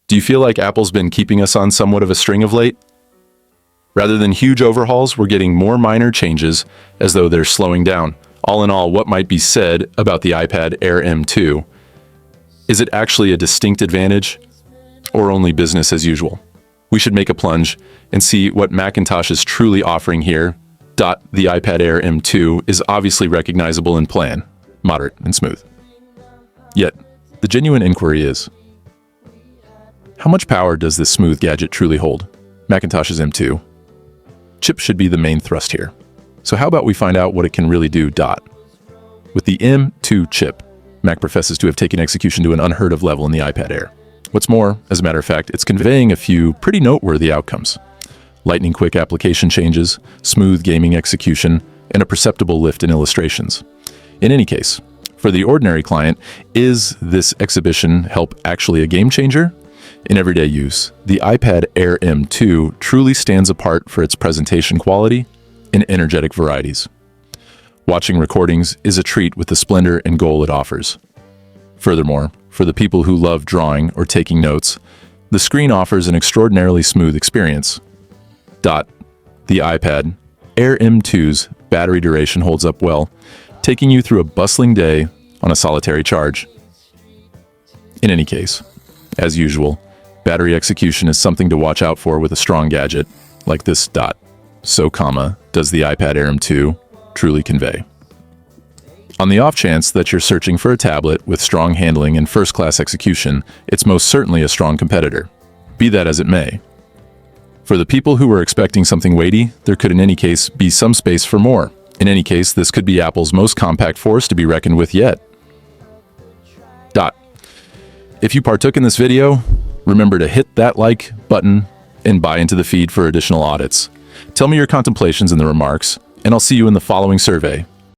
Do you feel like Apple's been keeping us on somewhat of a string of late? Rather than huge overhauls, we're getting more minor changes as though they're slowing down. All in all, what might be said about the iPad Air M2? Is it actually a distinct advantage or only business as usual? We should make a plunge and see what Macintosh is truly offering here. The iPad Air M2 is obviously recognizable in plan, moderate and smooth. Yet, the genuine inquiry is, how much power does this smooth gadget truly hold? Macintosh's M2. Chip should be the main thrust here. So how about we find out what it can really do? With the M2 chip, Mac professes to have taken execution to an unheard of level in the iPad Air. What's more, as a matter of fact, it's conveying a few pretty noteworthy outcomes. Lightning-quick application changes, smooth gaming execution, and a perceptible lift in illustrations. In any case, for the ordinary client, is this exhibition help actually a game changer? In everyday use, the iPad Air M2 truly stands apart for its presentation quality and energetic varieties. Watching recordings is a treat with the splendor and goal it offers. Furthermore, for the people who love drawing or taking notes, the screen offers an extraordinarily smooth experience. The iPad Air M2's battery duration holds up well, taking you through a bustling day on a solitary charge. In any case, as usual, battery execution is something to watch out for with a strong gadget like this. So, does the iPad Air M2 truly convey? On the off chance that you're searching for a tablet with strong handling and first-class execution, it's most certainly a strong competitor. Be that as it may. For the people who were expecting something weighty, there could in any case be some space for more. In any case, this could be Apple's most compact force to be reckoned with yet. If you partook in this video, remember to hit that like button and buy into the feed for additional audits. Tell me your contemplations in the remarks, and I'll see you in the following survey.